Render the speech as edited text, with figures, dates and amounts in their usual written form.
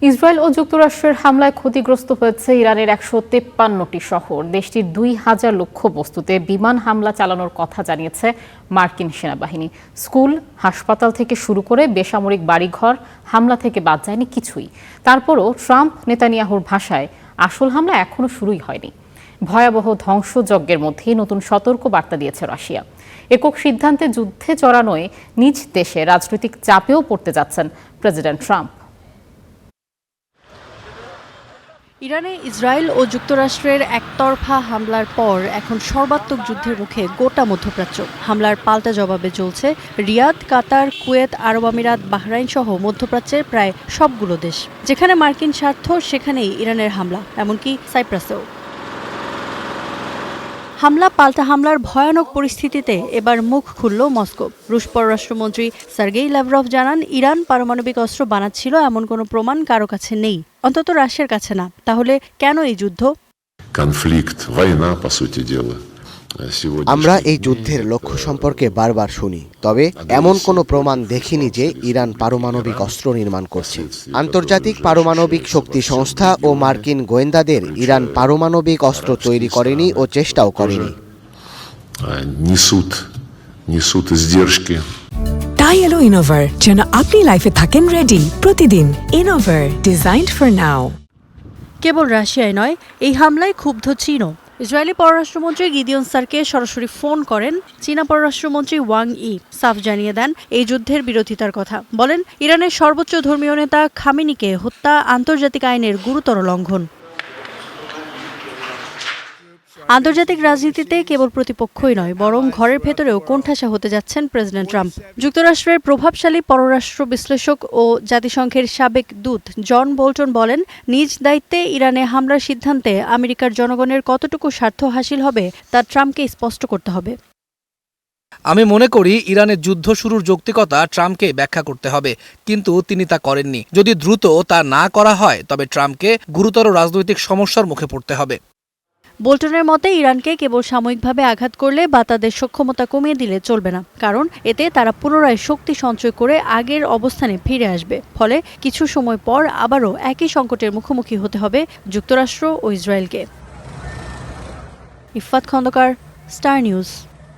Israel ও যুক্তরাষ্ট্রের হামলায় ক্ষতিগ্রস্ত হয়েছে ইরানের ১৫৩টি শহর। দেশটির ২,০০০ লক্ষ্যবস্তুতে বিমান হামলা চালানোর কথা জানিয়েছে মার্কিন সেনাবাহিনী। স্কুল, হাসপাতাল থেকে শুরু করে বেসামরিক বাড়িঘর হামলা থেকে বাদ যায়নি কিছুই। তারপরও ট্রাম্প নেতানিয়াহুর ভাষায় আসল হামলা এখনো শুরুই হয়নি। ভয়াবহ ধ্বংসযজ্ঞের মধ্যেই নতুন সতর্ক বার্তা দিয়েছে রাশিয়া। একক সিদ্ধান্তে যুদ্ধে জড়ানোয় নিজ দেশে রাজনৈতিক চাপেও পড়তে যাচ্ছেন প্রেসিডেন্ট ট্রাম্প। ইরানে ইসরায়েল ও যুক্তরাষ্ট্রের একতরফা হামলার পর এখন সর্বাত্মক যুদ্ধের মুখে গোটা মধ্যপ্রাচ্য। হামলার পাল্টা জবাবে চলছে রিয়াদ, কাতার, কুয়েত, আরব আমিরাত, বাহরাইন সহ মধ্যপ্রাচ্যের প্রায় সবগুলো দেশ। যেখানে মার্কিন স্বার্থ সেখানেই ইরানের হামলা, এমনকি সাইপ্রাসেও। হামলা পাল্টা হামলার ভয়ানক পরিস্থিতিতে এবার মুখ খুলল মস্কো। রুশ পররাষ্ট্রমন্ত্রী সার্গেই ল্যাভরভ জানান, ইরান পারমাণবিক অস্ত্র বানাচ্ছিল এমন কোনো প্রমাণ কারো কাছে নেই, অন্তত রাশিয়ার কাছে না। তাহলে কেন এই যুদ্ধ? আমরা এই যুদ্ধের লক্ষ্য সম্পর্কে বারবার শুনি, তবে এমন কোনো প্রমাণ দেখিনি যে ইরান পারমাণবিক অস্ত্র নির্মাণ করছে। আন্তর্জাতিক পারমাণবিক শক্তি সংস্থা ও মার্কিন গোয়েন্দাদের ইরান পারমাণবিক অস্ত্র তৈরি করেনি ও চেষ্টাও করেনি। তাই এলো ইনোভার, যেন আপনি লাইফে থাকেন রেডি প্রতিদিন। ইনোভার, ডিজাইনড ফর নাও। কেবল রাশিয়ায় নয়, এই হামলায় ক্ষুব্ধ চীনও। ইসরায়েলি পররাষ্ট্রমন্ত্রী গিদিয়ন সারকে সরাসরি ফোন করেন চীনা পররাষ্ট্রমন্ত্রী ওয়াং ই। সাফ জানিয়ে দেন এই যুদ্ধের বিরোধিতার কথা। বলেন, ইরানের সর্বোচ্চ ধর্মীয় নেতা খামেনিকে হত্যা আন্তর্জাতিক আইনের গুরুতর লঙ্ঘন। আন্তর্জাতিক রাজনীতিতে কেবল প্রতিপক্ষই নয়, বরং ঘরের ভেতরেও কোণঠাসা হতে যাচ্ছেন প্রেসিডেন্ট ট্রাম্প। যুক্তরাষ্ট্রের প্রভাবশালী পররাষ্ট্র বিশ্লেষক ও জাতিসংঘের সাবেক দূত জন বোল্টন বলেন, নিজ দায়িত্বে ইরানে হামলার সিদ্ধান্তে আমেরিকার জনগণের কতটুকু স্বার্থ হাসিল হবে তা ট্রাম্পকে স্পষ্ট করতে হবে। আমি মনে করি ইরানের যুদ্ধ শুরুর যৌক্তিকতা ট্রাম্পকে ব্যাখ্যা করতে হবে, কিন্তু তিনি তা করেননি। যদি দ্রুত তা না করা হয় তবে ট্রাম্পকে গুরুতর রাজনৈতিক সমস্যার মুখে পড়তে হবে। বোল্টনের মতে, ইরানকে কেবল সাময়িকভাবে আঘাত করলে বা তাদের সক্ষমতা কমিয়ে দিলে চলবে না, কারণ এতে তারা পুনরায় শক্তি সঞ্চয় করে আগের অবস্থানে ফিরে আসবে। ফলে কিছু সময় পর আবারও একই সংকটের মুখোমুখি হতে হবে যুক্তরাষ্ট্র ও ইসরায়েলকে। Iffat Khandakar, Star news.